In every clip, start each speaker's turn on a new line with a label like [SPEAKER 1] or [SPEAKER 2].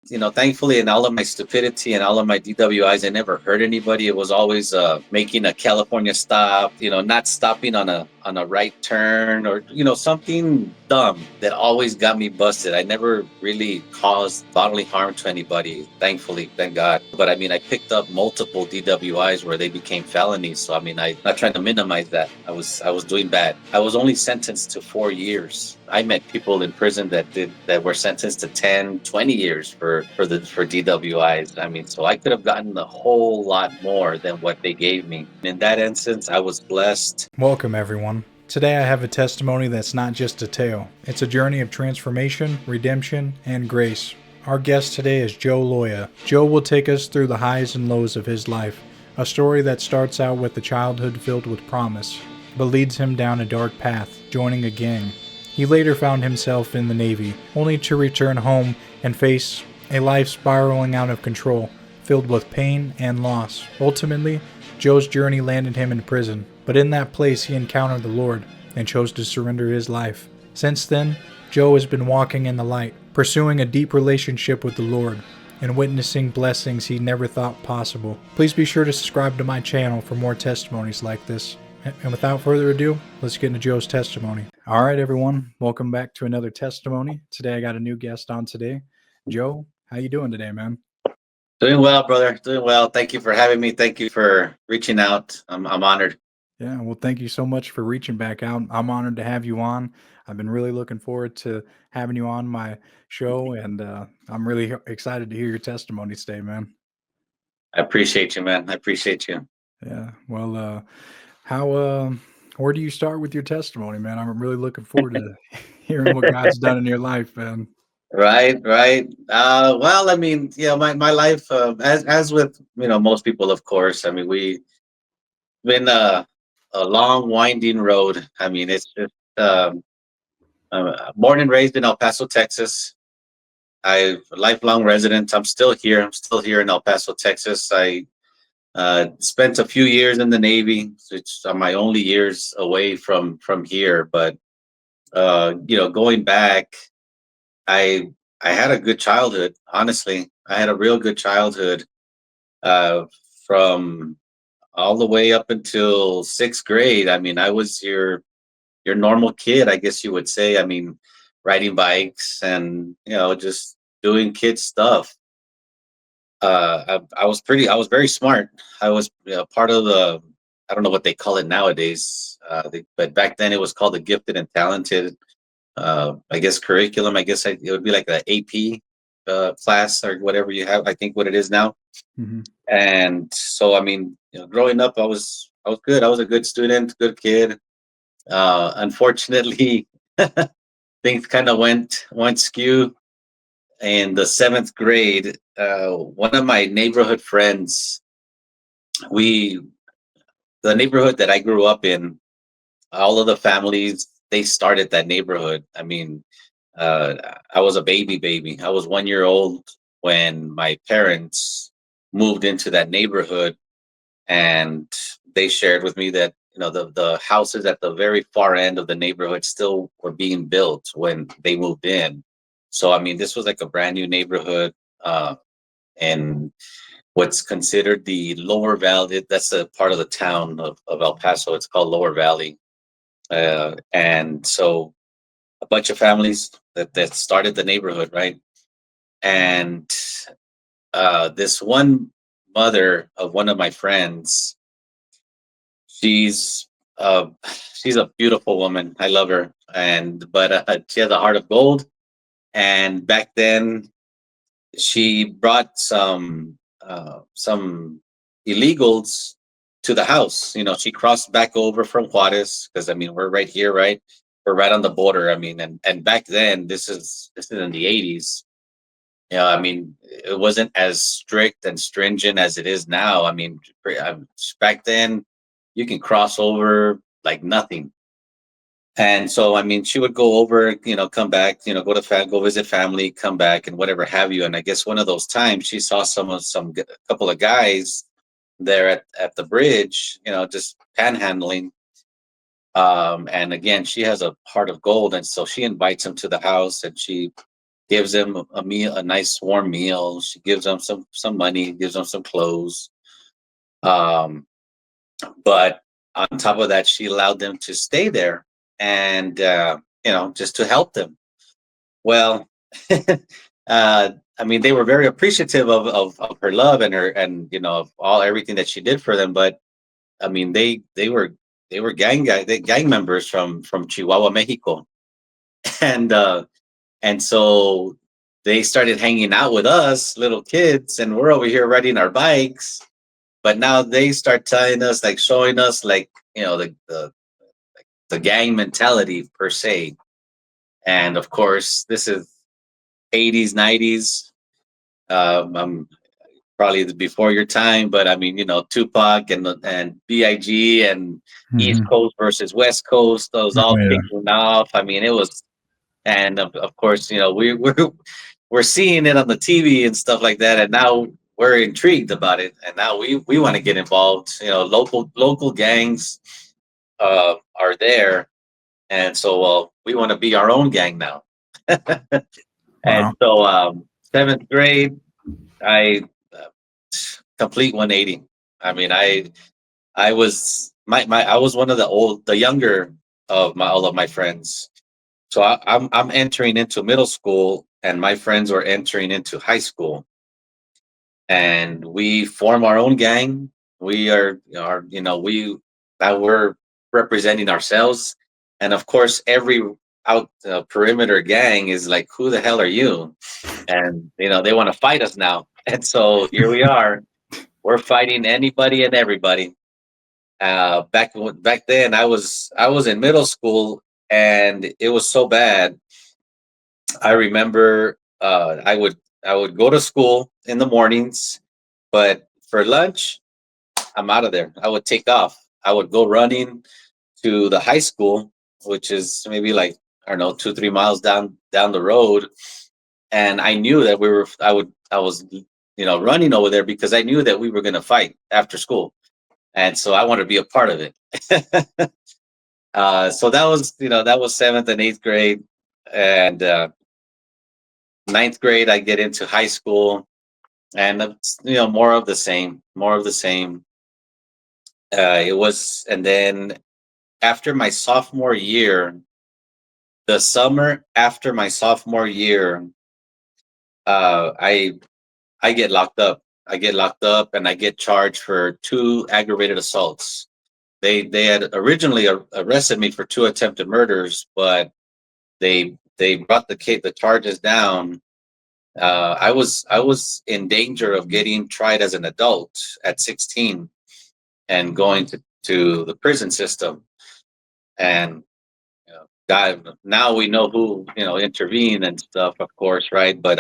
[SPEAKER 1] Thankfully, in all of my stupidity and all of my DWIs, I never hurt anybody. It was always making a California stop, not stopping on a right turn, or something dumb that always got me busted. I never really caused bodily harm to anybody, thankfully, thank God. But I mean, I picked up multiple DWIs where they became felonies. So I mean, I'm not trying to minimize that. I was doing bad. I was only sentenced to 4 years. I met people in prison that were sentenced to 10, 20 years for DWIs. I mean, so I could have gotten a whole lot more than what they gave me. In that instance, I was blessed.
[SPEAKER 2] Welcome, everyone. Today I have a testimony that's not just a tale, it's a journey of transformation, redemption, and grace. Our guest today is Joe Loya. Joe will take us through the highs and lows of his life, a story that starts out with a childhood filled with promise, but leads him down a dark path, joining a gang. He later found himself in the Navy, only to return home and face a life spiraling out of control, filled with pain and loss. Ultimately, Joe's journey landed him in prison, but in that place he encountered the Lord and chose to surrender his life. Since then, Joe has been walking in the light, pursuing a deep relationship with the Lord, and witnessing blessings he never thought possible. Please be sure to subscribe to my channel for more testimonies like this. And without further ado, let's get into Joe's testimony. All right, everyone, welcome back to another testimony. Today I got a new guest on today. Joe, how you doing today, man?
[SPEAKER 1] Doing well, brother. Doing well. Thank you for having me. Thank you for reaching out. I'm honored.
[SPEAKER 2] Yeah, well, thank you so much for reaching back out. I'm honored to have you on. I've been really looking forward to having you on my show, and I'm really excited to hear your testimony today, man.
[SPEAKER 1] I appreciate you, man. I appreciate you.
[SPEAKER 2] Yeah, well, how where do you start with your testimony, man? I'm really looking forward to hearing what God's done in your life, man.
[SPEAKER 1] Right, right. Well, I mean, my life, as with most people, of course. I mean, we been a long, winding road. I mean, it's just born and raised in El Paso, Texas. I'm a lifelong resident. I'm still here. I'm still here in El Paso, Texas. I spent a few years in the Navy. It's my only years away from here. But going back, I I had a good childhood. Honestly, I had a real good childhood. Uh, from all the way up until sixth grade. I mean, I was your normal kid, I guess you would say. I mean, riding bikes and just doing kid stuff. I was very smart. I was part of the, I don't know what they call it nowadays, but back then it was called the gifted and talented. I guess curriculum. I guess it would be like the AP class or whatever you have. I think what it is now.
[SPEAKER 2] Hmm.
[SPEAKER 1] And so, I mean, growing up, I was good. I was a good student, good kid. Unfortunately, things kind of went skew in the seventh grade. One of my neighborhood friends, we the neighborhood that I grew up in, all of the families they started that neighborhood. I mean, uh, I was a baby. I was 1 year old when my parents moved into that neighborhood, and they shared with me that the houses at the very far end of the neighborhood still were being built when they moved in. So I mean, this was like a brand new neighborhood, and what's considered the lower valley. That's a part of the town of El Paso. It's called Lower Valley, and so a bunch of families that started the neighborhood, right? And this one mother of one of my friends, she's uh, she's a beautiful woman. I love her, and but she has a heart of gold. And back then, she brought some illegals to the house. She crossed back over from Juarez, because I mean we're right here, right? We're right on the border. I mean, and back then, this is in the 80s. I mean, it wasn't as strict and stringent as it is now. I mean, back then, you can cross over like nothing. And so, I mean, she would go over, come back, go visit family, come back, and whatever have you. And I guess one of those times she saw a couple of guys there at the bridge, just panhandling. And again, she has a heart of gold, and so she invites him to the house, and she gives them a meal, a nice warm meal. She gives them some money, gives them some clothes. Um, but on top of that, she allowed them to stay there and just to help them. Well, I mean, they were very appreciative of her love and her and of all everything that she did for them. But I mean, they were gang members from Chihuahua, Mexico, and and so they started hanging out with us little kids, and we're over here riding our bikes. But now they start telling us, like, showing us, like, the gang mentality per se. And of course, this is 80s, 90s. I'm probably before your time, but I mean, Tupac and Big and East
[SPEAKER 2] Hmm.
[SPEAKER 1] Coast versus West Coast, those
[SPEAKER 2] Oh
[SPEAKER 1] all
[SPEAKER 2] yeah.
[SPEAKER 1] kicking off. I mean, it was, and of course, we're seeing it on the TV and stuff like that, and now we're intrigued about it, and now we want to get involved. Local gangs are there, and so we want to be our own gang now. And
[SPEAKER 2] Wow.
[SPEAKER 1] so seventh grade, I complete 180. I mean, I was I was one of the younger of my all of my friends. So I'm entering into middle school, and my friends were entering into high school, and we form our own gang. We are we now we're representing ourselves, and of course every out perimeter gang is like, who the hell are you? And they want to fight us now, and so here we are. We're fighting anybody and everybody. Back then, I was in middle school, and it was so bad. I remember I would go to school in the mornings, but for lunch, I'm out of there. I would take off. I would go running to the high school, which is maybe like, I don't know, 2-3 miles down the road, and I knew that I was running over there because I knew that we were going to fight after school, and so I wanted to be a part of it. So that was seventh and eighth grade, and ninth grade I get into high school, and more of the same, more of the same. It was, and then after my sophomore year, the summer after my sophomore year, I get locked up. I get locked up, and I get charged for two aggravated assaults. They had originally arrested me for two attempted murders, but they brought the charges down. I was in danger of getting tried as an adult at 16 and going to the prison system. And God, now we know who intervened and stuff, of course, right? But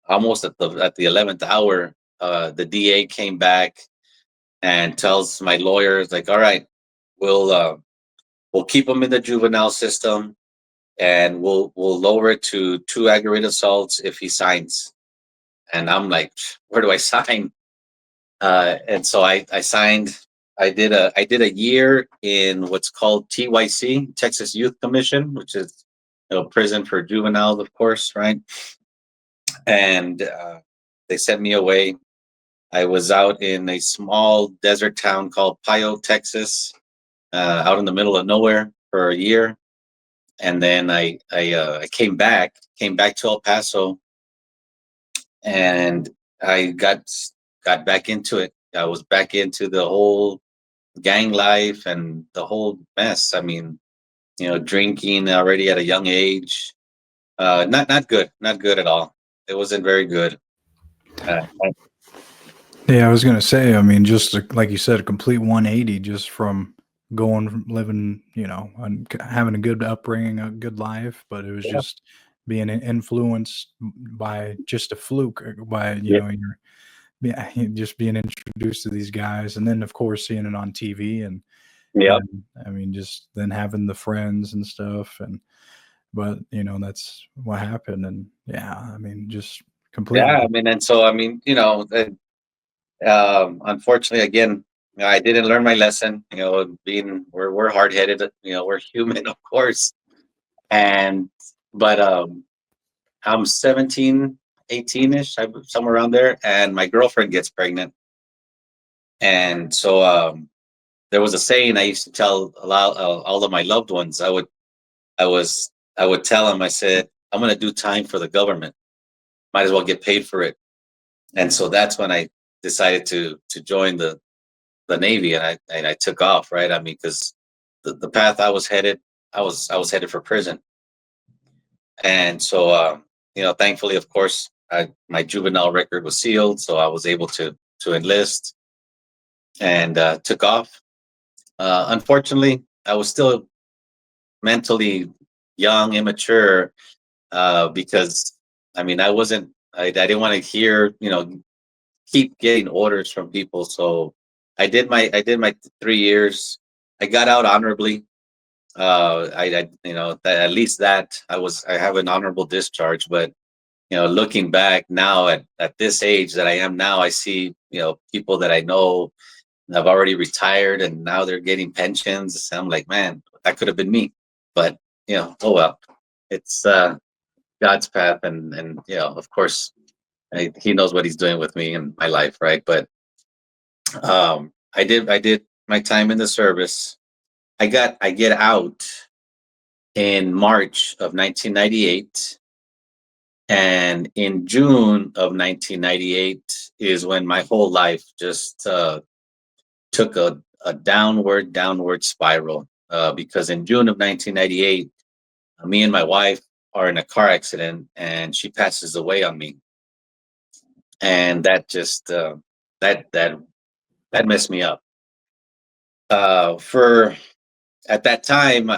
[SPEAKER 1] almost at the 11th hour, the DA came back and tells my lawyers, like, all right, we'll keep him in the juvenile system, and we'll lower it to two aggravated assaults if he signs. And I'm like, where do I sign? And so I signed. I did a year in what's called TYC, Texas Youth Commission, which is prison for juveniles, of course, right? And they sent me away. I was out in a small desert town called Pio, Texas, out in the middle of nowhere for a year, and then I came back to El Paso, and I got back into it. I was back into the whole gang life and the whole mess. I mean, drinking already at a young age. Not good, not good at all. It wasn't very good. Uh,
[SPEAKER 2] Yeah, I was gonna say. I mean, just like you said, a complete 180, just from going from living, and having a good upbringing, a good life, but it was
[SPEAKER 1] yeah,
[SPEAKER 2] just being influenced by just a fluke, by
[SPEAKER 1] yeah,
[SPEAKER 2] yeah, just being introduced to these guys, and then of course seeing it on TV,
[SPEAKER 1] yeah,
[SPEAKER 2] and I mean, just then having the friends and stuff, and but that's what happened, and yeah, I mean, just
[SPEAKER 1] yeah.
[SPEAKER 2] completely.
[SPEAKER 1] I mean, and so I mean, unfortunately, again, I didn't learn my lesson. Being we're hard headed. We're human, of course, and but I'm 17, 18ish, somewhere around there, and my girlfriend gets pregnant. And so there was a saying I used to tell all of my loved ones. I was I would tell them, I said, I'm going to do time for the government. Might as well get paid for it. And so that's when I decided to join the Navy, and I took off, right? I mean, because the path I was headed, I was headed for prison. And so thankfully, of course, my juvenile record was sealed, so I was able to enlist and took off. Unfortunately, I was still mentally young, immature, because I mean, I didn't want to hear, keep getting orders from people. So I did my 3 years. I got out honorably. At least that I have an honorable discharge. But looking back now at this age that I am now, I see people that I know have already retired and now they're getting pensions. I'm like, man, that could have been me. But oh well, it's God's path, and of course, he knows what he's doing with me in my life, right? But I did my time in the service. I get out in March of 1998, and in June of 1998 is when my whole life just took a downward spiral. Because in June of 1998, me and my wife are in a car accident, and she passes away on me, and that just that messed me up. For At that time,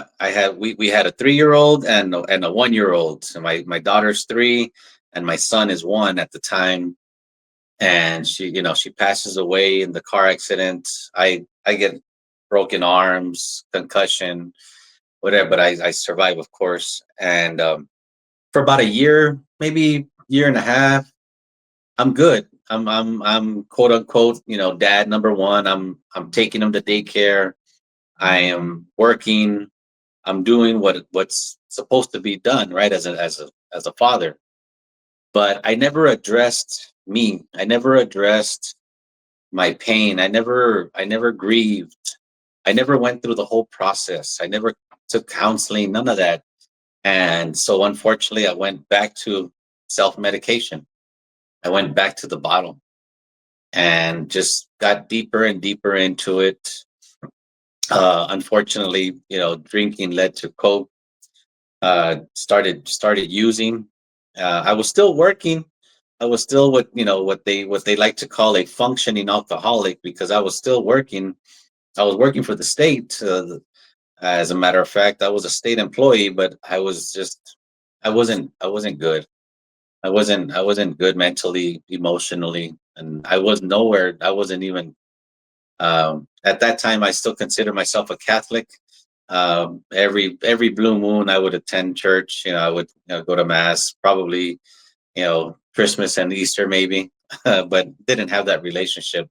[SPEAKER 1] we had a 3 year old and a 1 year old. So my daughter's 3 and my son is 1 at the time, and she passes away in the car accident. I get broken arms, concussion, whatever, but I survive, of course. And for about a year, maybe year and a half, I'm good. I'm quote unquote, dad number one. I'm taking him to daycare. I am working. I'm doing what's supposed to be done, right? As a father. But I never addressed me. I never addressed my pain. I never grieved. I never went through the whole process. I never took counseling, none of that. And so unfortunately I went back to self-medication. I went back to the bottle and just got deeper and deeper into it. Unfortunately, drinking led to coke. Started using. I was still working. I was still what they like to call a functioning alcoholic, because I was still working. I was working for the state. As a matter of fact, I was a state employee, but I wasn't good. I wasn't good mentally, emotionally, and I was nowhere. I wasn't even at that time. I still consider myself a Catholic. Every blue moon, I would attend church. I would go to mass, probably Christmas and Easter maybe, but didn't have that relationship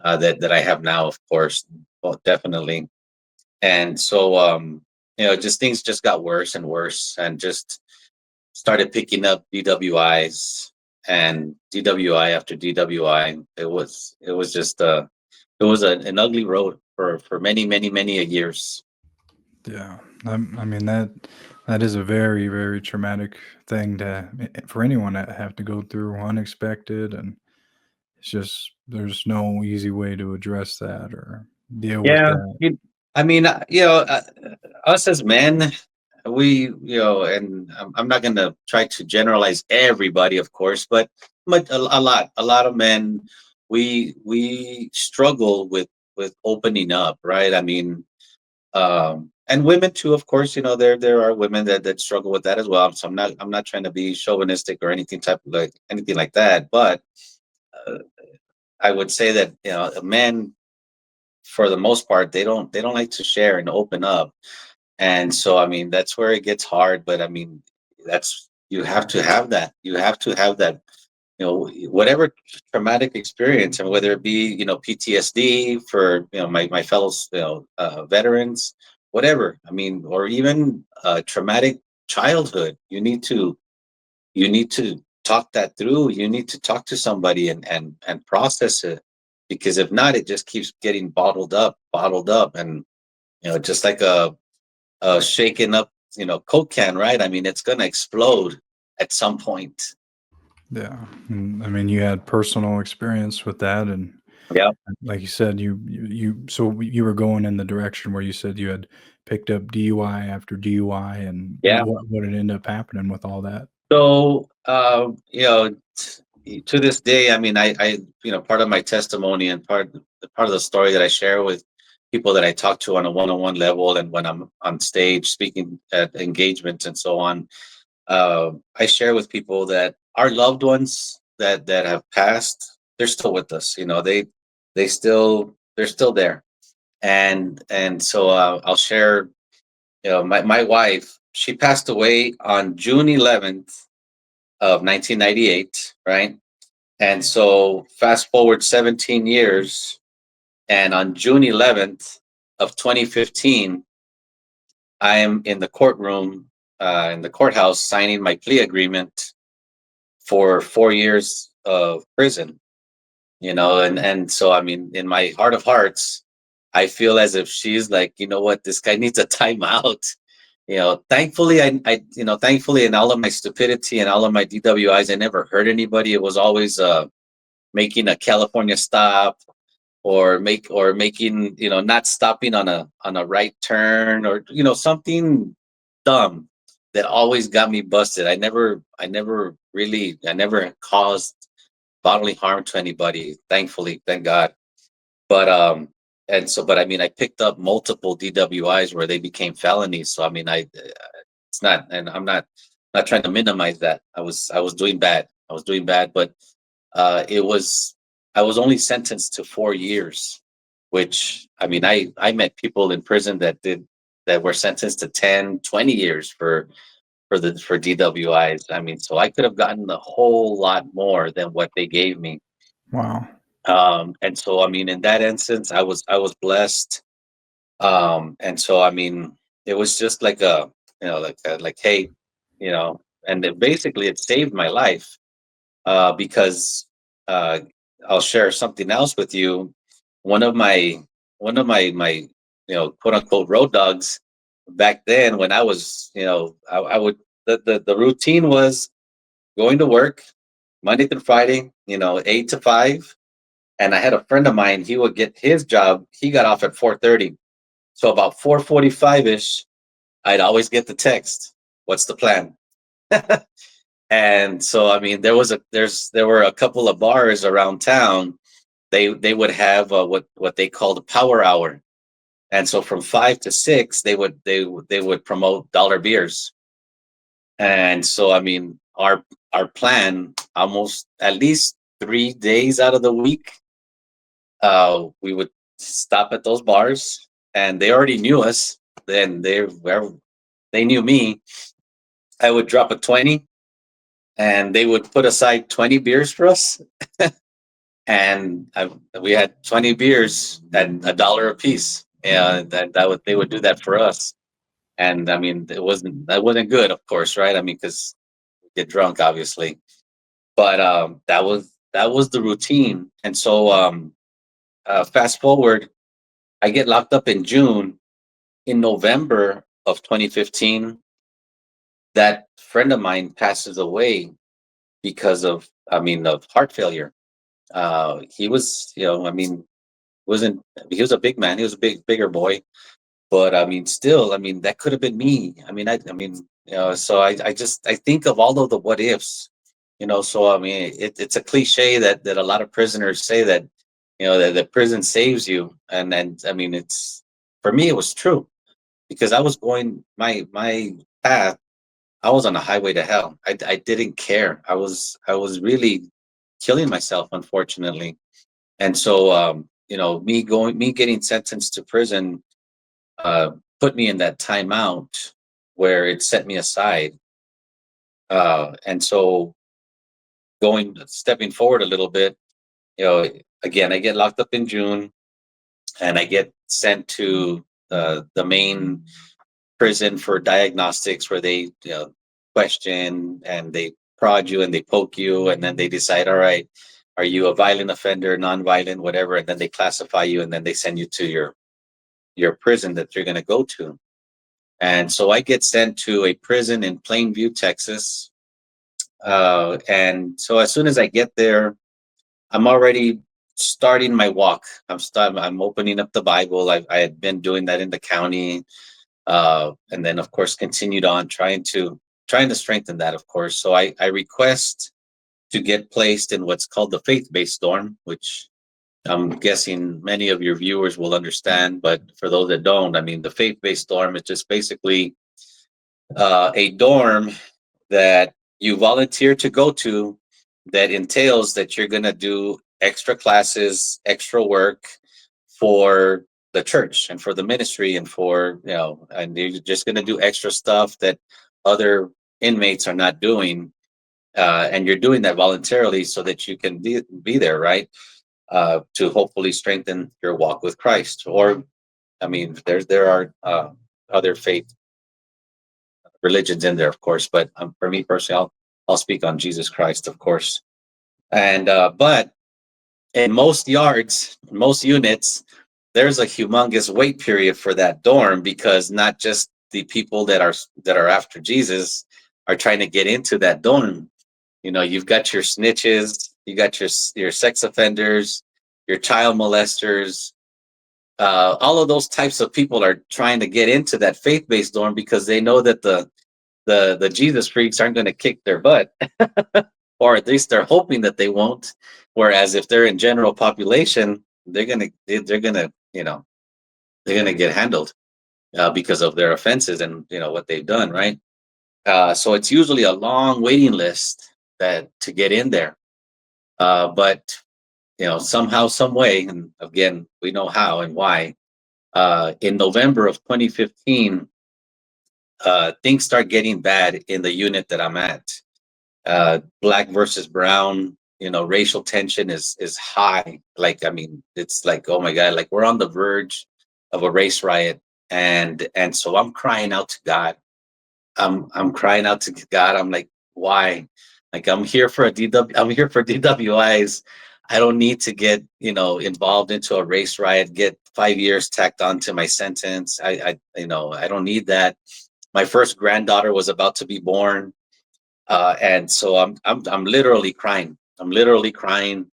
[SPEAKER 1] that I have now, of course. Well, definitely. And so just things just got worse and worse, and just started picking up DWIs and DWI after DWI. It was just an ugly road for many, many, many a years.
[SPEAKER 2] Yeah, I mean that is a very very traumatic thing to for anyone to have to go through, unexpected, and it's just there's no easy way to address that or deal with
[SPEAKER 1] Yeah,
[SPEAKER 2] that.
[SPEAKER 1] I mean, us as men, and I'm not going to try to generalize everybody, of course, but a lot of men, we struggle with opening up, right? I mean, and women too, of course. There are women that struggle with that as well. So I'm not trying to be chauvinistic or anything like that, but uh, I would say that men, for the most part, they don't like to share and open up. And so I mean that's where it gets hard. But I mean, that's you have to have that. You have to have that. Whatever traumatic experience, and whether it be PTSD for my fellows, veterans, whatever. I mean, or even traumatic childhood. You need to you need to talk that through. You need to talk to somebody and process it, because if not, it just keeps getting bottled up, and just like a shaken up, Coke can, right? I mean, it's gonna explode at some point.
[SPEAKER 2] Yeah. And, I mean, you had personal experience with that, and
[SPEAKER 1] Yeah,
[SPEAKER 2] like you said, so you were going in the direction where you said you had picked up DUI after DUI, and
[SPEAKER 1] yeah.
[SPEAKER 2] what had ended up happening with all that?
[SPEAKER 1] So, to this day, I mean, part of my testimony and part of the story that I share with people that I talk to on a one-on-one level, and when I'm on stage speaking at engagements and so on, I share with people that our loved ones that have passed, they're still with us. They're still there, and so I'll share. My wife, she passed away on June 11th of 1998, right? And so fast forward 17 years, and on June 11th of 2015, I am in the courtroom, in the courthouse, signing my plea agreement for 4 years of prison. And so, I mean, in my heart of hearts, I feel as if she's like, you know what, this guy needs a timeout. Thankfully, thankfully, in all of my stupidity and all of my DWIs, I never hurt anybody. It was always making a California stop, or making, not stopping on a right turn, or something dumb that always got me busted. I never caused bodily harm to anybody, thankfully, thank God. But I mean, I picked up multiple DWIs where they became felonies. So I mean, it's not, and I'm not trying to minimize that. I was doing bad. I was doing bad, but it was I was only sentenced to 4 years, which, I mean, I met people in prison that were sentenced to 10, 20 years for DWIs. I mean, so I could have gotten a whole lot more than what they gave me.
[SPEAKER 2] Wow.
[SPEAKER 1] And so, I mean, in that instance, I was blessed. And so, I mean, it was just like like, hey, and basically it saved my life, because uh, I'll share something else with you. One of my one of my quote unquote road dogs back then, when I was, I would, the routine was going to work Monday through Friday, 8 to 5. And I had a friend of mine, he would get his job, he got off at 4:30. So about 4:45 ish, I'd always get the text, "What's the plan?" And so, I mean, there were a couple of bars around town. They would have what they called a power hour, and so from 5 to 6, they would promote dollar beers. And so, I mean, our plan, almost at least 3 days out of the week, we would stop at those bars, and they already knew us. Then they knew me. I would drop a 20, and they would put aside 20 beers for us. And we had 20 beers at $1 a piece. And they would do that for us. And I mean, that wasn't good, of course, right? I mean, because we get drunk, obviously. But that was the routine. And so, fast forward, I get locked up in June. In November of 2015, that friend of mine passes away because of heart failure. He was, I mean, wasn't he was a big man. He was a bigger boy, but I mean, still, I mean, that could have been me. So I think of all of the what ifs. So I mean, it's a cliche that a lot of prisoners say, that that prison saves you, and I mean, it's for me, it was true, because I was going my path. I was on a highway to hell. I didn't care. I was really killing myself, unfortunately. And so, me getting sentenced to prison, uh, put me in that timeout where it set me aside. And so, stepping forward a little bit, again, I get locked up in June, and I get sent to the main prison for diagnostics, where they question, and they prod you and they poke you, and then they decide, all right, are you a violent offender, non-violent, whatever, and then they classify you, and then they send you to your prison that you're going to go to. And so I get sent to a prison in Plainview, Texas. And so as soon as I get there, I'm already starting my walk. I'm opening up the Bible. I had been doing that in the county, and then of course continued on trying to strengthen that, of course. So I request to get placed in what's called the faith-based dorm, which I'm guessing many of your viewers will understand. But for those that don't, I mean, the faith-based dorm is just basically a dorm that you volunteer to go to, that entails that you're going to do extra classes, extra work for the church and for the ministry, and for, and you're just going to do extra stuff that other inmates are not doing. And you're doing that voluntarily so that you can be there, right? To hopefully strengthen your walk with Christ. Or, I mean, there are other faith religions in there, of course, but for me personally, I'll speak on Jesus Christ, of course. And but in most yards, most units, there's a humongous wait period for that dorm, because not just the people that are after Jesus are trying to get into that dorm. You've got your snitches, you got your sex offenders, your child molesters. All of those types of people are trying to get into that faith-based dorm, because they know that the Jesus freaks aren't going to kick their butt, or at least they're hoping that they won't. Whereas if they're in general population, they're gonna get handled, because of their offenses and what they've done, right? So it's usually a long waiting list that to get in there. But somehow, some way, and again, we know how and why. In November of 2015, things start getting bad in the unit that I'm at. Black versus brown, racial tension is high. Like, I mean, it's like, oh my God, like we're on the verge of a race riot. And so I'm crying out to God. I'm crying out to God. I'm like, why? Like, I'm here for I'm here for DWIs. I don't need to get, involved into a race riot, get 5 years tacked onto my sentence. I don't need that. My first granddaughter was about to be born. And so I'm literally crying. I'm literally crying.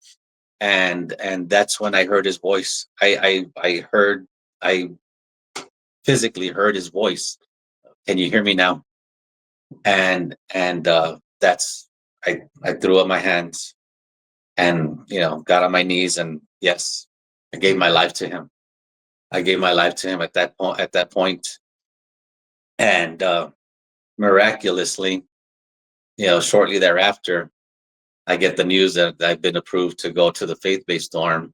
[SPEAKER 1] And that's when I heard his voice. I physically heard his voice. Can you hear me now? And that's I threw up my hands, and got on my knees, and yes, I gave my life to him. I gave my life to him at that point. And miraculously, shortly thereafter, I get the news that I've been approved to go to the faith-based dorm.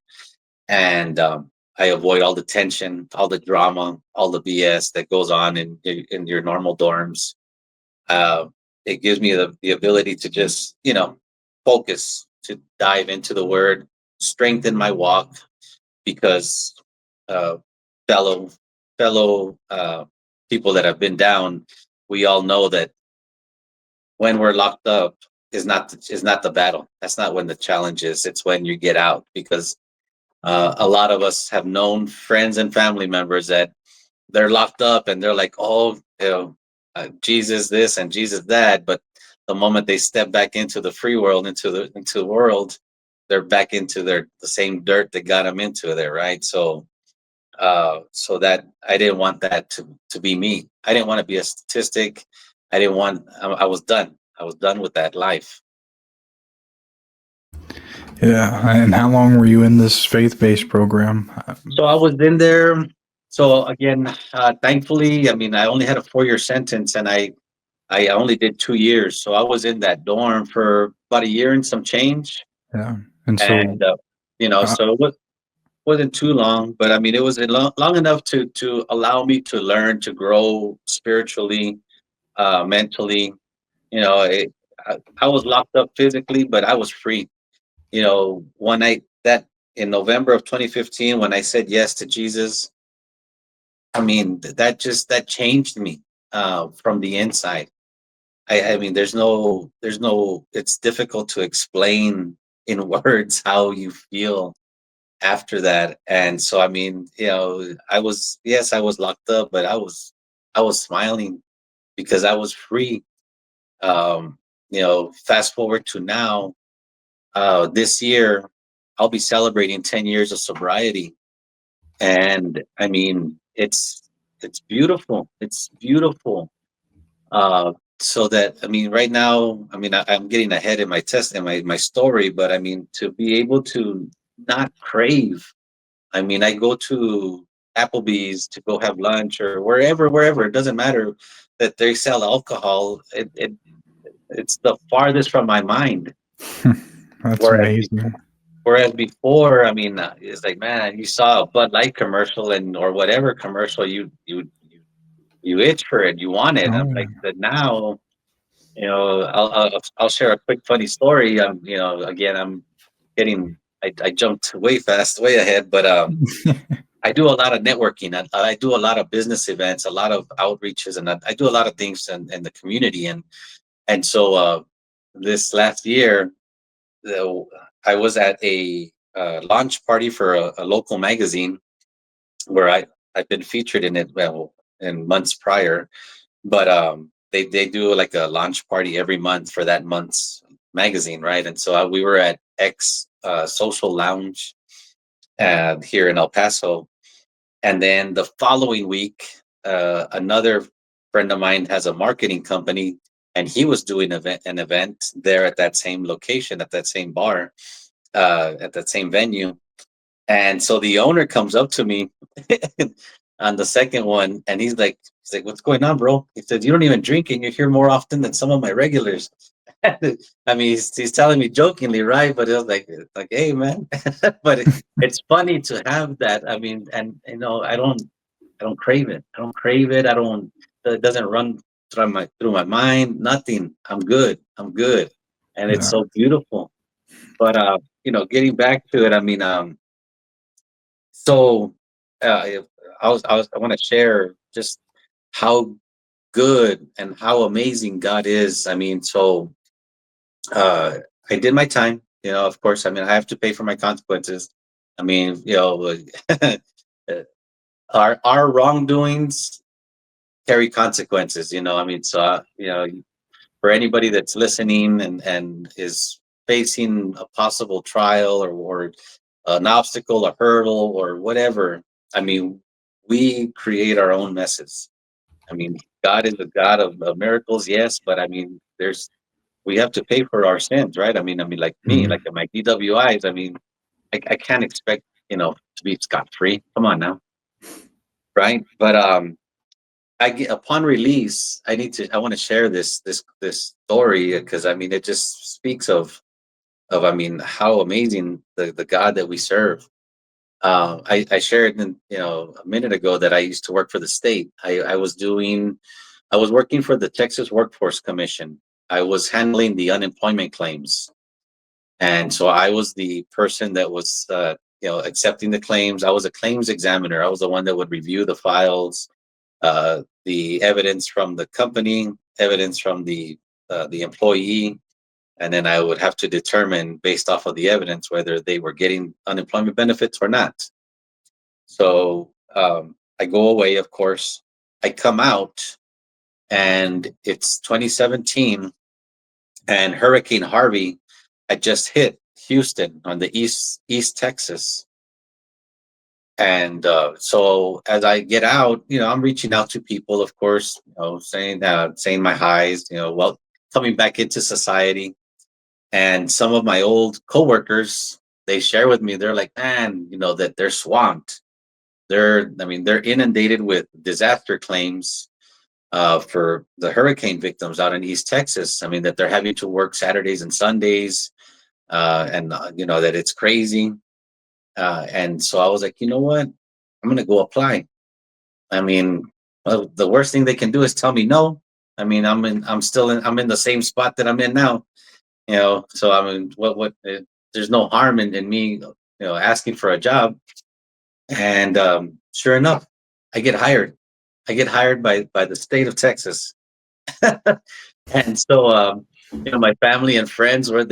[SPEAKER 1] And I avoid all the tension, all the drama, all the BS that goes on in your normal dorms. uh, it gives me the ability to just focus, to dive into the word, strengthen my walk, because uh, fellow fellow people that have been down, we all know that when we're locked up is not the battle. That's not when the challenge is. It's when you get out, because a lot of us have known friends and family members that they're locked up, and they're like, oh, Jesus this and Jesus that. But the moment they step back into the free world, into the world, they're back into the same dirt that got them into there, right? So that I didn't want that to be me. I didn't want to be a statistic. I was done. I was done with that life.
[SPEAKER 2] Yeah. And how long were you in this faith-based program?
[SPEAKER 1] So I was in there. So again, thankfully, I mean, I only had a 4-year sentence, and I only did 2 years. So I was in that dorm for about a year and some change.
[SPEAKER 2] Yeah. And so,
[SPEAKER 1] And so wasn't too long, but I mean, it was long enough to allow me to learn, to grow spiritually, mentally. You know, I was locked up physically, but I was free. One night, that in November of 2015, when I said yes to Jesus, I mean, that changed me from the inside. I mean, it's difficult to explain in words how you feel after that. And so, I mean, yes, I was locked up, but I was smiling because I was free. Um, Fast forward to now, this year, I'll be celebrating 10 years of sobriety. And I mean, it's beautiful. It's beautiful. So that, I mean, right now, I mean, I'm getting ahead in my test and my story, but I mean, to be able to not crave. I mean, I go to Applebee's to go have lunch or wherever. It doesn't matter that they sell alcohol. It's the farthest from my mind.
[SPEAKER 2] That's
[SPEAKER 1] Whereas before,
[SPEAKER 2] amazing.
[SPEAKER 1] whereas before, I mean, it's like, man, you saw a Bud Light commercial and or whatever commercial, you itch for it, you want it. I'm
[SPEAKER 2] Oh,
[SPEAKER 1] like, but now, I'll share a quick funny story. Again, I jumped way fast, way ahead, but
[SPEAKER 2] yeah.
[SPEAKER 1] I do a lot of networking. I do a lot of business events, a lot of outreaches, and I do a lot of things in the community. And so this last year, the, I was at a launch party for a local magazine where I've been featured in it, well, in months prior. But they do like a launch party every month for that month's magazine, right? And so we were at X Social Lounge here in El Paso. And then the following week, another friend of mine has a marketing company, and he was doing an event there at that same location, at that same bar, at that same venue. And so the owner comes up to me on the second one, and he's like, "What's going on, bro?" He said, "You don't even drink, and you're here more often than some of my regulars." I mean, he's telling me jokingly, right? But it was like, hey, man. But it's funny to have that. I mean, and I don't crave it. I don't crave it. I don't. It doesn't run through my mind. Nothing. I'm good. I'm good, and it's so beautiful. But getting back to it, I mean, so if- I want to share just how good and how amazing God is. I mean, so uh, I did my time. Of course, I mean, I have to pay for my consequences. I mean, our wrongdoings carry consequences. I mean, so for anybody that's listening and is facing a possible trial or an obstacle, a hurdle, or whatever. I mean, we create our own messes. I mean, God is a God of miracles, yes, but I mean, we have to pay for our sins, right? I mean, like me, like
[SPEAKER 2] Mhm.
[SPEAKER 1] my DWIs. I mean, I can't expect to be scot free. Come on now, right? But I get upon release, I want to share this story because I mean, it just speaks of I mean, how amazing the God that we serve. I shared a minute ago that I used to work for the state. I was working for the Texas Workforce Commission. I was handling the unemployment claims. And so I was the person that was, accepting the claims. I was a claims examiner. I was the one that would review the files, the evidence from the company, evidence from the employee, and then I would have to determine based off of the evidence whether they were getting unemployment benefits or not. So I go away, of course. I come out, and it's 2017, and Hurricane Harvey had just hit Houston on the East Texas. And so as I get out, I'm reaching out to people, of course, saying my highs, well, coming back into society. And some of my old coworkers, they share with me, they're like, man, that they're swamped. They're inundated with disaster claims for the hurricane victims out in East Texas. I mean, that they're having to work Saturdays and Sundays, and that it's crazy. And so I was like, you know what? I'm gonna go apply. I mean, well, the worst thing they can do is tell me no. I mean, I'm in the same spot that I'm in now. So I mean, there's no harm in me, asking for a job. And sure enough, I get hired. I get hired by the state of Texas. And so, my family and friends were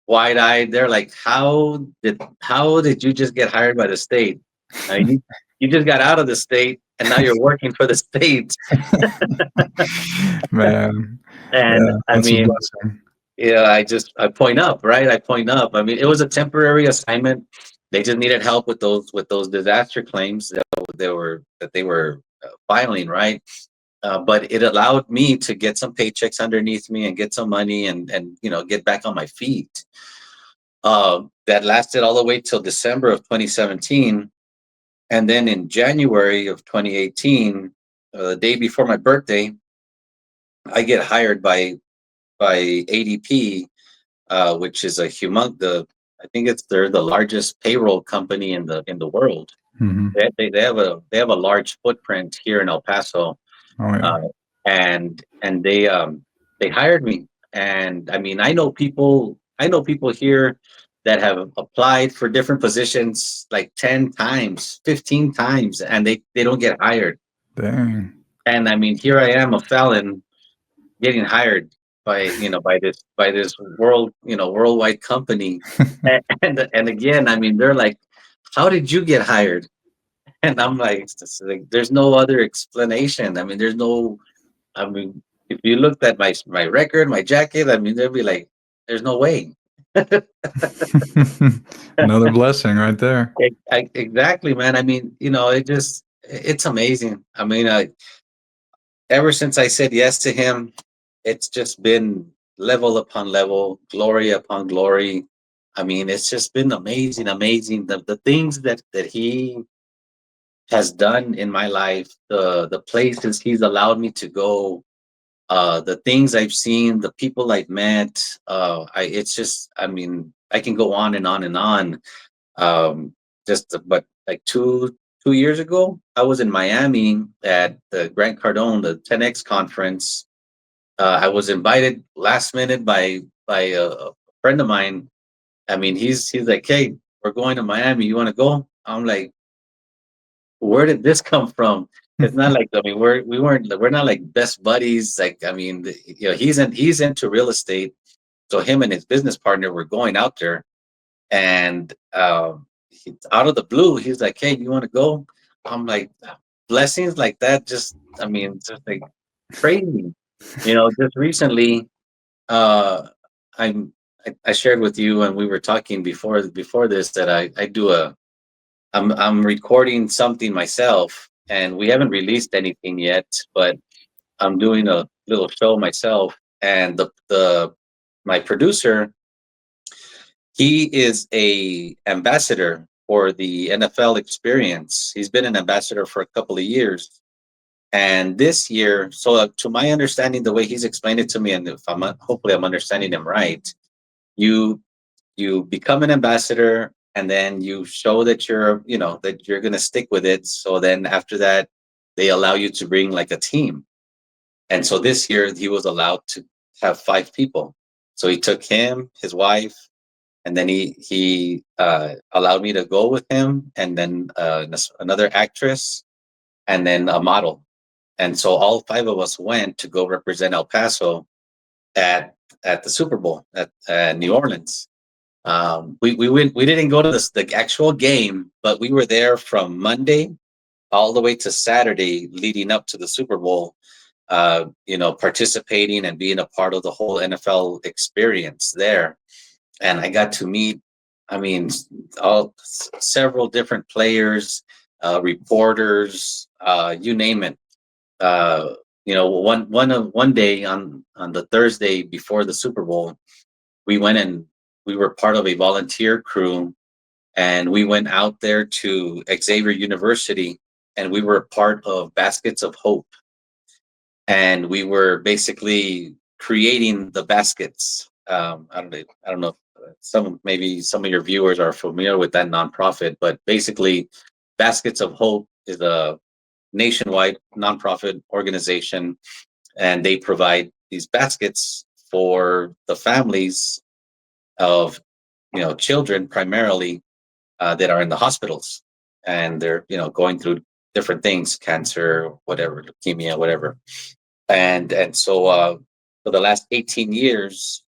[SPEAKER 1] wide-eyed. They're like, how did you just get hired by the state? You just got out of the state and now you're working for the state.
[SPEAKER 2] Man,
[SPEAKER 1] And
[SPEAKER 2] yeah,
[SPEAKER 1] I
[SPEAKER 2] that's a
[SPEAKER 1] mean,
[SPEAKER 2] blessing.
[SPEAKER 1] I point up, right? I point up. I mean, it was a temporary assignment. They just needed help with those disaster claims that they were filing, right? But it allowed me to get some paychecks underneath me and get some money and get back on my feet. That lasted all the way till December of 2017, and then in January of 2018, the day before my birthday, I get hired by ADP, which is a I think they're the largest payroll company in the world.
[SPEAKER 2] Hmm.
[SPEAKER 1] They have a large footprint here in El Paso,
[SPEAKER 2] Oh yeah.
[SPEAKER 1] uh, and they hired me. And I mean, I know people here that have applied for different positions like 10 times, 15 times, and they don't get hired.
[SPEAKER 2] Dang.
[SPEAKER 1] And I mean, here I am, a felon, getting hired by this worldwide company. And again, I mean, they're like, how did you get hired? And I'm like, there's no other explanation. I mean, if you looked at my record, my jacket, I mean, they'd be like, there's no way.
[SPEAKER 2] Another blessing right there.
[SPEAKER 1] Exactly, man. I mean, it's amazing. I mean, ever since I said yes to him, it's just been level upon level, glory upon glory. I mean, it's just been amazing, amazing. The things that he has done in my life, the places he's allowed me to go, the things I've seen, the people I've met. It's just, I mean, I can go on and on and on. But like two years ago, I was in Miami at the Grant Cardone, the 10X conference. I was invited last minute by a friend of mine. I mean, he's like, "Hey, we're going to Miami. You want to go?" I'm like, "Where did this come from?" It's not like, I mean, we're not like best buddies. Like, I mean, he's into real estate, so him and his business partner were going out there, and out of the blue, he's like, "Hey, you want to go?" I'm like, blessings like that. Just, I mean, just like crazy. Just recently, uh, I'm I shared with you when we were talking before this that I'm recording something myself, and we haven't released anything yet, but I'm doing a little show myself, and the my producer, he is a ambassador for the NFL experience. He's been an ambassador for a couple of years. And this year, so to my understanding, the way he's explained it to me, and if hopefully I'm understanding him right, you you become an ambassador, and then you show that you're going to stick with it. So then after that, they allow you to bring like a team. And so this year he was allowed to have 5 people. So he took him, his wife, and then he allowed me to go with him, and then another actress, and then a model. And so all 5 of us went to go represent El Paso at at the Super Bowl at New Orleans. We didn't go to the actual game, but we were there from Monday all the way to Saturday leading up to the Super Bowl. Participating and being a part of the whole NFL experience there. And I got to meet, I mean, several different players, reporters, you name it. One day on the Thursday before the Super Bowl, we went and we were part of a volunteer crew, and we went out there to Xavier University, and we were part of Baskets of Hope, and we were basically creating the baskets. I don't know if maybe some of your viewers are familiar with that nonprofit, but basically, Baskets of Hope is a nationwide nonprofit organization, and they provide these baskets for the families of children primarily, that are in the hospitals, and they're going through different things, cancer, whatever, leukemia, whatever. And so for the last 18 years,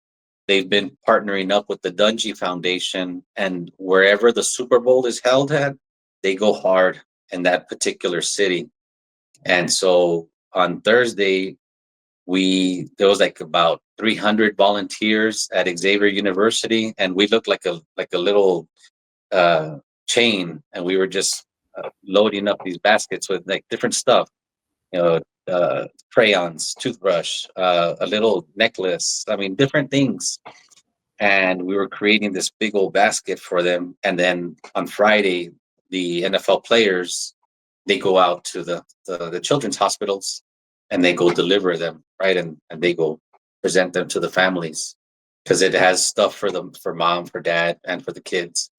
[SPEAKER 1] they've been partnering up with the Dungy Foundation, and wherever the Super Bowl is held at, they go hard in that particular city. And so on Thursday, we there was like about 300 volunteers at Xavier University, and we looked like a little uh, chain, and we were just loading up these baskets with like different stuff, you know, crayons, toothbrush, a little necklace. I mean, different things. And we were creating this big old basket for them. And then on Friday, the NFL players, they go out to the children's hospitals and they go deliver them, right? And they go present them to the families because it has stuff for them, for mom, for dad, and for the kids.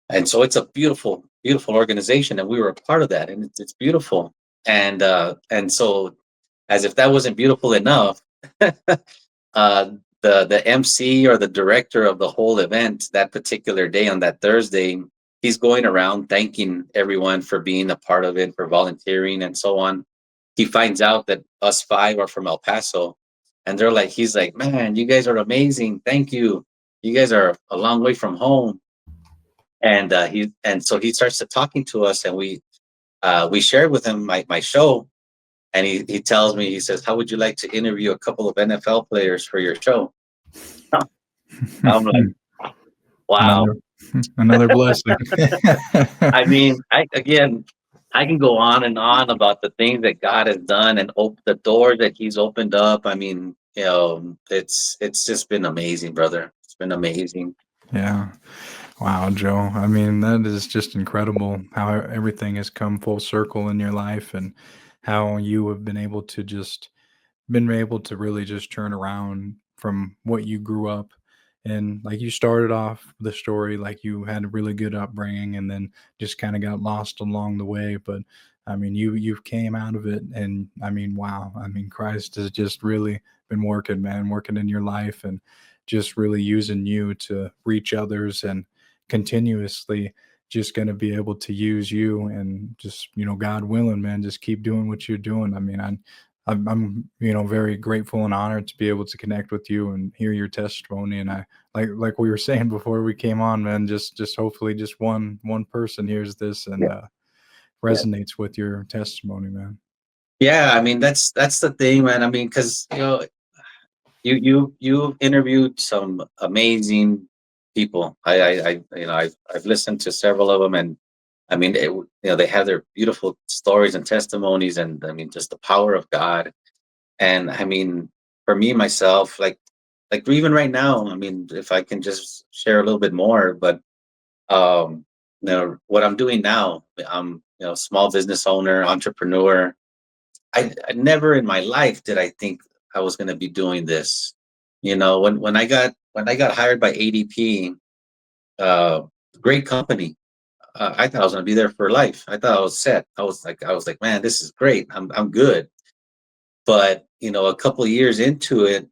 [SPEAKER 1] And so it's a beautiful, beautiful organization, and we were a part of that, and it's beautiful. And so, as if that wasn't beautiful enough, the MC or the director of the whole event that particular day on that Thursday, he's going around thanking everyone for being a part of it, for volunteering, and so on. He finds out that us five are from El Paso, and he's like, man, you guys are amazing. Thank you. You guys are a long way from home. And so he starts to talking to us, and we shared with him my show, and he tells me, he says, how would you like to interview a couple of NFL players for your show? I'm like, wow.
[SPEAKER 2] another another blessing.
[SPEAKER 1] I mean, I can go on and on about the things that God has done and the door that He's opened up. I mean, it's just been amazing, brother. It's been amazing.
[SPEAKER 2] Yeah. Wow, Joe. I mean, that is just incredible how everything has come full circle in your life and how you have been able to really just turn around from what you grew up. And like you started off the story, like you had a really good upbringing and then just kind of got lost along the way. But I mean, you've came out of it, and I mean, wow. I mean, Christ has just really been working, man, working in your life and just really using you to reach others and continuously just going to be able to use you and just, God willing, man, just keep doing what you're doing. I mean, I'm very grateful and honored to be able to connect with you and hear your testimony. And I like we were saying before we came on, man, just hopefully just one person hears this and
[SPEAKER 1] Yeah. Yeah.
[SPEAKER 2] resonates with your testimony, man.
[SPEAKER 1] Yeah, I mean that's the thing, man. I mean, because you interviewed some amazing people. I've listened to several of them, and I mean, they have their beautiful stories and testimonies, and I mean, just the power of God. And I mean, for me myself, like even right now, I mean, if I can just share a little bit more, but what I'm doing now, I'm small business owner, entrepreneur. I never in my life did I think I was going to be doing this. When I got hired by ADP, uh, great company. I thought I was going to be there for life. I thought I was set. I was like, man, this is great. I'm good. But a couple of years into it,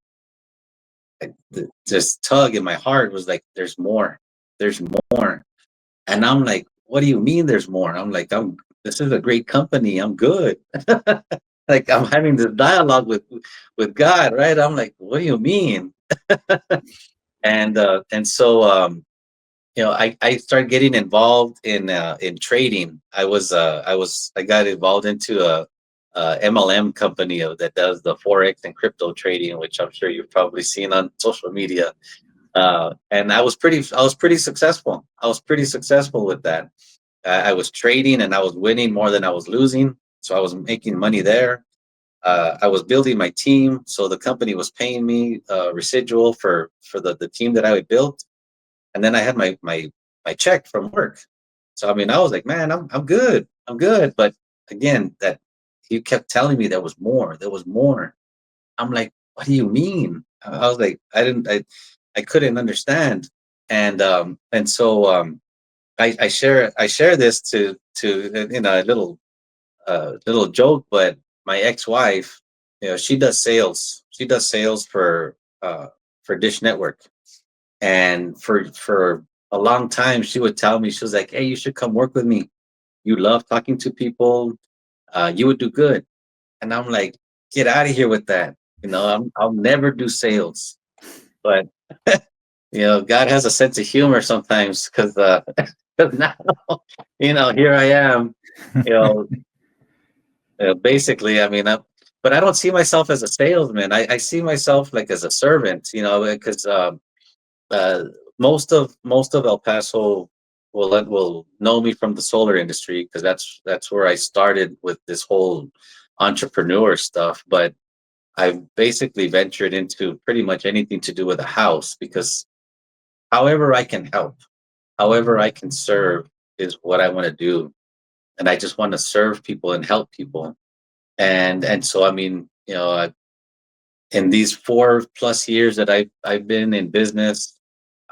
[SPEAKER 1] this tug in my heart was like, there's more. There's more. And I'm like, what do you mean there's more? I'm like, this is a great company. I'm good. Like I'm having this dialogue with God, right? I'm like, what do you mean? And so I started getting involved in trading. I got involved into a MLM company that does the forex and crypto trading, which I'm sure you've probably seen on social media. And I was pretty successful. I was pretty successful with that. I was trading and I was winning more than I was losing, so I was making money there. I was building my team, so the company was paying me residual for the team that I had built, and then I had my check from work. So I mean, I was like, man, I'm good, I'm good. But again, that he kept telling me there was more, there was more. I'm like, what do you mean? I was like, I couldn't understand, and so I share this to a little joke, but my ex-wife, she does sales. She does sales for Dish Network, and for a long time, she would tell me, she was like, "Hey, you should come work with me. You love talking to people. You would do good." And I'm like, get out of here with that. I'll never do sales. But God has a sense of humor sometimes because 'cause now, here I am, you know, basically, but I don't see myself as a salesman. I see myself like as a servant, because uh, most of El Paso will know me from the solar industry because that's where I started with this whole entrepreneur stuff. But I've basically ventured into pretty much anything to do with a house because however I can help, however I can serve is what I want to do, and I just want to serve people and help people. And so in these 4+ years that I've been in business,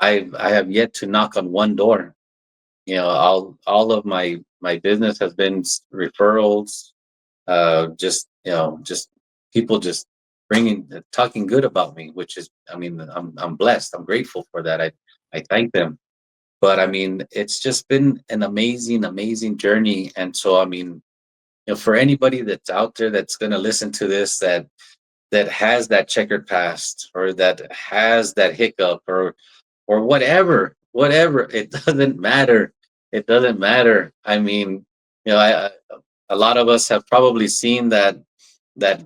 [SPEAKER 1] I have yet to knock on one door. All of my business has been referrals, just people just bringing talking good about me, which is, I'm blessed. I'm grateful for that. I thank them. But it's just been an amazing journey. And so for anybody that's out there that's going to listen to this, that has that checkered past, or that has that hiccup, or whatever, it doesn't matter. It doesn't matter. A lot of us have probably seen that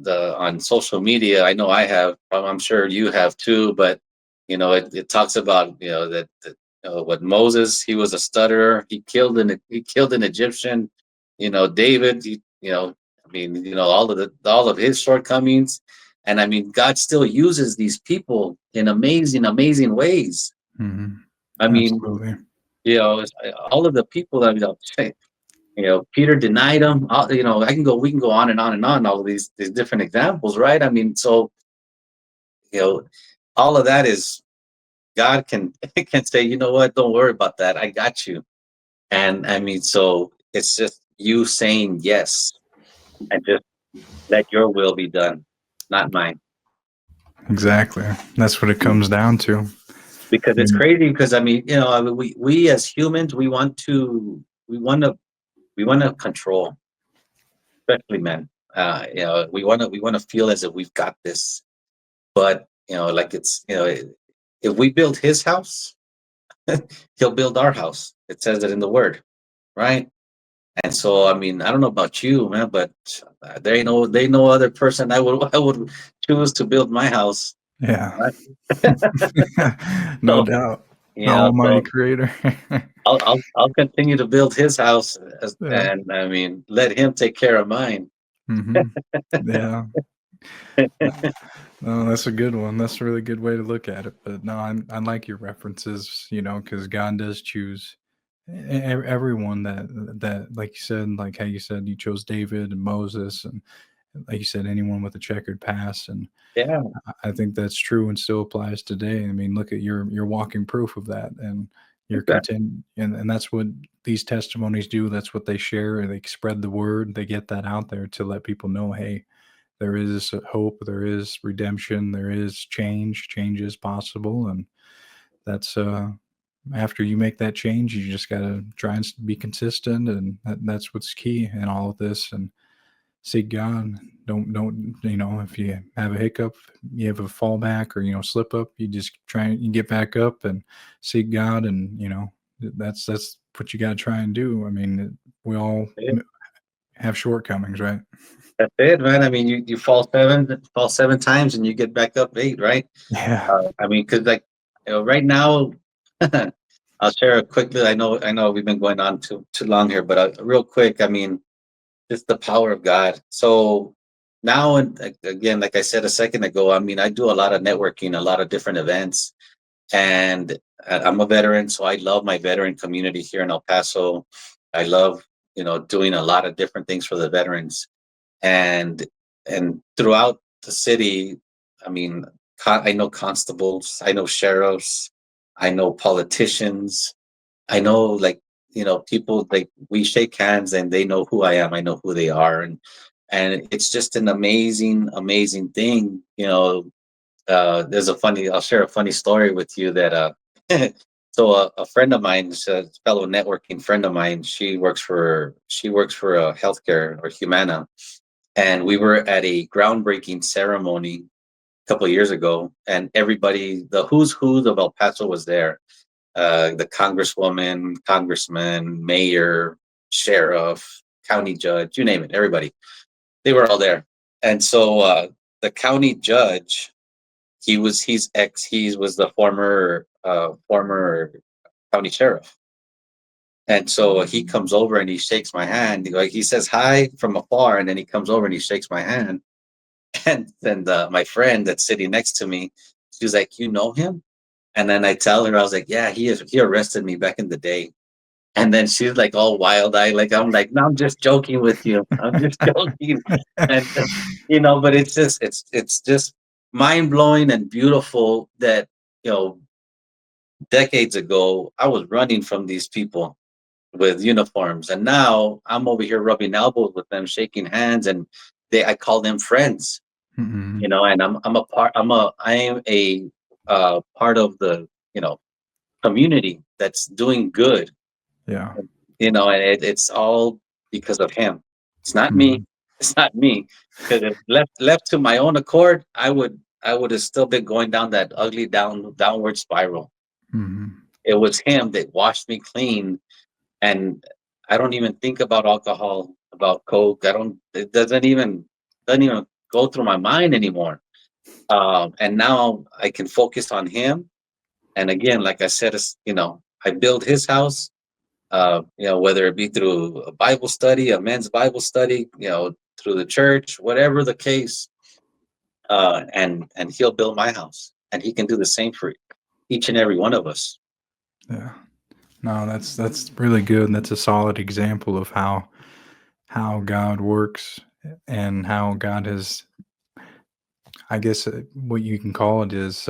[SPEAKER 1] on social media. I know I have. I'm sure you have too. But it talks about that what Moses, he was a stutterer. He killed an Egyptian. David. All of his shortcomings, and God still uses these people in amazing ways.
[SPEAKER 2] Hmm.
[SPEAKER 1] I mean,
[SPEAKER 2] Absolutely.
[SPEAKER 1] all of the people that Peter denied him. We can go on and on and on. All of these different examples, right? So you know, all of that is God can can say, you know what? Don't worry about that. I got you. And so it's just you saying yes, and just let your will be done, not mine.
[SPEAKER 2] Exactly. That's what it comes down to.
[SPEAKER 1] Because it's
[SPEAKER 2] Mm.
[SPEAKER 1] crazy. Because we as humans, we want to control, especially men. We want to feel as if we've got this. But like it's if we build his house, he'll build our house. It says it in the word, right? And so I don't know about you, man, but there ain't no other person I would choose to build my house,
[SPEAKER 2] Yeah.
[SPEAKER 1] right?
[SPEAKER 2] No
[SPEAKER 1] So
[SPEAKER 2] doubt. The Almighty
[SPEAKER 1] so
[SPEAKER 2] Creator.
[SPEAKER 1] I'll continue to build his house,
[SPEAKER 2] Yeah.
[SPEAKER 1] and let him take care of mine.
[SPEAKER 2] Hmm. Yeah. No, that's a good one. That's a really good way to look at it. But no, I like your references, because God does choose everyone that, like you said, like how you said you chose David and Moses, and like you said, anyone with a checkered past. And
[SPEAKER 1] Yeah,
[SPEAKER 2] I think that's true and still applies today. I mean, look at you're walking proof of that, and you're
[SPEAKER 1] exactly.
[SPEAKER 2] continu and that's what these testimonies do. That's what they share. And they spread the word. They get that out there to let people know, hey, there is hope, there is redemption, there is change. Change is possible, and that's after you make that change, you just got to try and be consistent, and that's what's key in all of this. And seek God. Don't if you have a hiccup, you have a fallback, or slip up, you just try and you get back up and seek God. And that's what you got to try and do. I mean, we all have shortcomings, right?
[SPEAKER 1] That's it, man. You fall seven times, and you get back up eight, right?
[SPEAKER 2] Yeah.
[SPEAKER 1] Because like right now, I'll share a quick. I know we've been going on too long here, but real quick. Just the power of God. So now, and again, like I said a second ago, I do a lot of networking, a lot of different events, and I'm a veteran, so I love my veteran community here in El Paso. I love doing a lot of different things for the veterans, and throughout the city. I mean, I know constables, I know sheriffs, I know politicians, I know, like, people, like, we shake hands and they know who I am, I know who they are, and it's just an amazing thing. I'll share a funny story with you that so a friend of mine, a fellow networking friend of mine, she works for a healthcare or Humana, and we were at a groundbreaking ceremony a couple of years ago, and everybody, the who's who of El Paso was there. The congresswoman, congressman, mayor, sheriff, county judge, you name it, everybody. They were all there. And so the county judge, he was the former county sheriff. And so he comes over and he shakes my hand. He says hi from afar, and then he comes over and he shakes my hand. And then my friend that's sitting next to me, she's like, "You know him?" And then I tell her, I was like, "Yeah, he arrested me back in the day." And then she's like all wild eyed, like I'm like, "No, I'm just joking with you. I'm just joking." And but it's just mind blowing and beautiful that you know decades ago I was running from these people with uniforms, and now I'm over here rubbing elbows with them, shaking hands, and I call them friends.
[SPEAKER 2] Mm-hmm.
[SPEAKER 1] And I am a part of the community that's doing good.
[SPEAKER 2] Yeah.
[SPEAKER 1] And it's all because of him. It's not me.
[SPEAKER 2] Mm-hmm.
[SPEAKER 1] It's not me. Because if left to my own accord, I would have still been going down that ugly downward spiral.
[SPEAKER 2] Mm-hmm.
[SPEAKER 1] It was him that washed me clean, and I don't even think about alcohol, about coke. I don't. It doesn't even go through my mind anymore. And now I can focus on him. And again, like I said, I build his house. Whether it be through a Bible study, a men's Bible study, through the church, whatever the case, and he'll build my house, and he can do the same for each and every one of us.
[SPEAKER 2] Yeah. No, that's really good, and that's a solid example of how God works and how God has, I guess, what you can call it is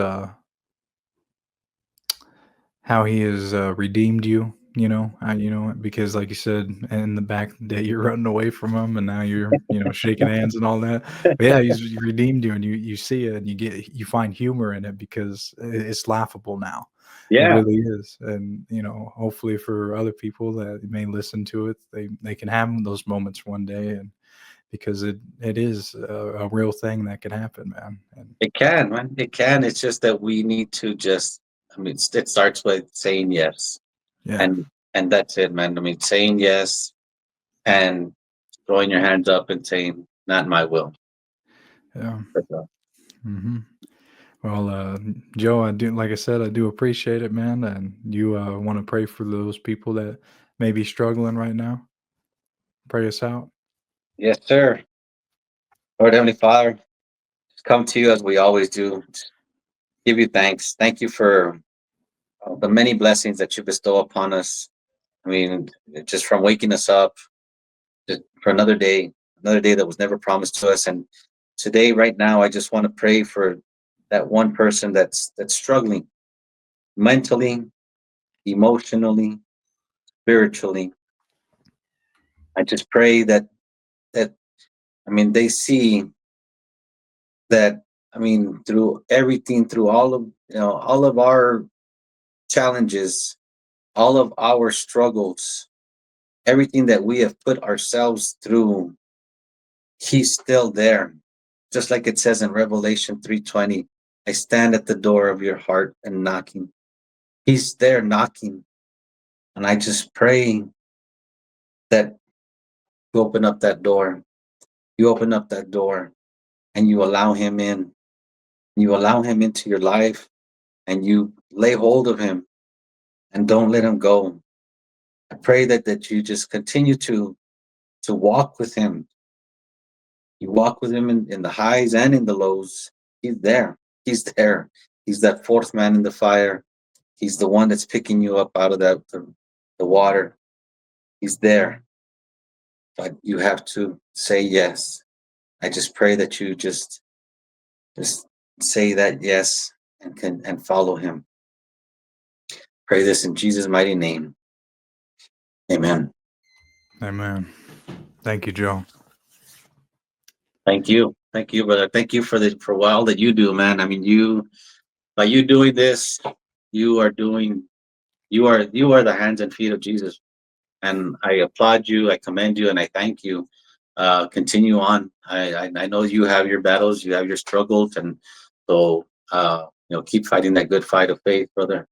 [SPEAKER 2] how He has redeemed you. Because like you said, in the back of the day, you're running away from Him, and now you're shaking hands and all that. But yeah, He's redeemed you, and you see it, and you find humor in it because it's laughable now. It
[SPEAKER 1] Yeah,
[SPEAKER 2] really is, and hopefully for other people that may listen to it, they can have those moments one day, and because it is a real thing that can happen, man. And
[SPEAKER 1] it can, man. It can. It's just that we need to just. I mean, it starts with saying yes,
[SPEAKER 2] yeah,
[SPEAKER 1] and that's it, man. I mean, saying yes and throwing your hands up and saying, "Not my will."
[SPEAKER 2] yeah.
[SPEAKER 1] That's all.
[SPEAKER 2] hmm Well, Joe, I do, like I said, I do appreciate it, man. And you want to pray for those people that may be struggling right now. Pray us out.
[SPEAKER 1] Yes, sir. Lord Heavenly Father, just come to you as we always do. Just give you thanks. Thank you for the many blessings that you bestow upon us. I mean, just from waking us up just for another day that was never promised to us. And today, right now, I just want to pray for that one person that's struggling mentally, emotionally, spiritually. I just pray that I mean they see that through everything, through all of our challenges, all of our struggles, everything that we have put ourselves through, he's still there. Just like it says in Revelation 3:20, I stand at the door of your heart and knocking. He's there knocking. And I just pray that you open up that door. You open up that door and you allow him in. You allow him into your life, and you lay hold of him and don't let him go. I pray that you just continue to walk with him. You walk with him in the highs and in the lows. He's there. He's there. He's that fourth man in the fire. He's the one that's picking you up out of the water. He's there. But you have to say yes. I just pray that you just say that yes and follow him. Pray this in Jesus' mighty name. Amen.
[SPEAKER 2] Amen. Thank you, Joe.
[SPEAKER 1] Thank you. Thank you, brother. Thank you for all that you do, man. I mean, by you doing this, you are doing you are the hands and feet of Jesus. And I applaud you, I commend you, and I thank you continue on. I know you have your battles, you have your struggles, and so keep fighting that good fight of faith, brother.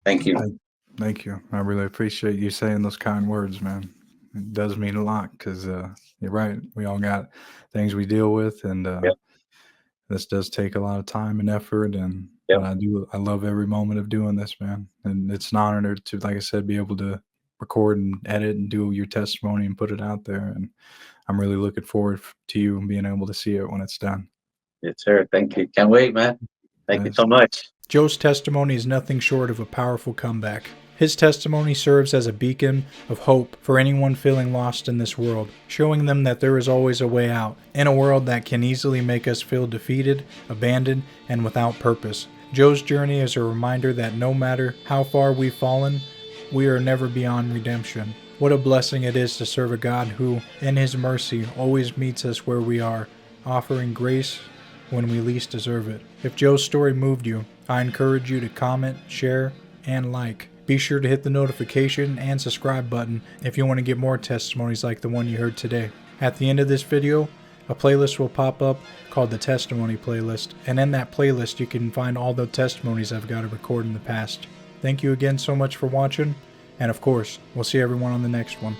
[SPEAKER 1] Thank you.
[SPEAKER 2] Thank you. I really appreciate you saying those kind words, man. It does mean a lot because you're right. We all got things we deal with, and
[SPEAKER 1] Yep,
[SPEAKER 2] this does take a lot of time and effort. But
[SPEAKER 1] yep,
[SPEAKER 2] I love every moment of doing this, man. And it's an honor to, like I said, be able to record and edit and do your testimony and put it out there. And I'm really looking forward to you and being able to see it when it's done.
[SPEAKER 1] yes, sir. Thank you. Can't wait, man. Thank you
[SPEAKER 2] Yes.
[SPEAKER 1] so much.
[SPEAKER 2] Joe's testimony is nothing short of a powerful comeback. His testimony serves as a beacon of hope for anyone feeling lost in this world, showing them that there is always a way out in a world that can easily make us feel defeated, abandoned, and without purpose. Joe's journey is a reminder that no matter how far we've fallen, we are never beyond redemption. What a blessing it is to serve a God who, in His mercy, always meets us where we are, offering grace when we least deserve it. If Joe's story moved you, I encourage you to comment, share, and like. Be sure to hit the notification and subscribe button if you want to get more testimonies like the one you heard today. At the end of this video, a playlist will pop up called the Testimony Playlist, and in that playlist you can find all the testimonies I've got to record in the past. Thank you again so much for watching, and of course, we'll see everyone on the next one.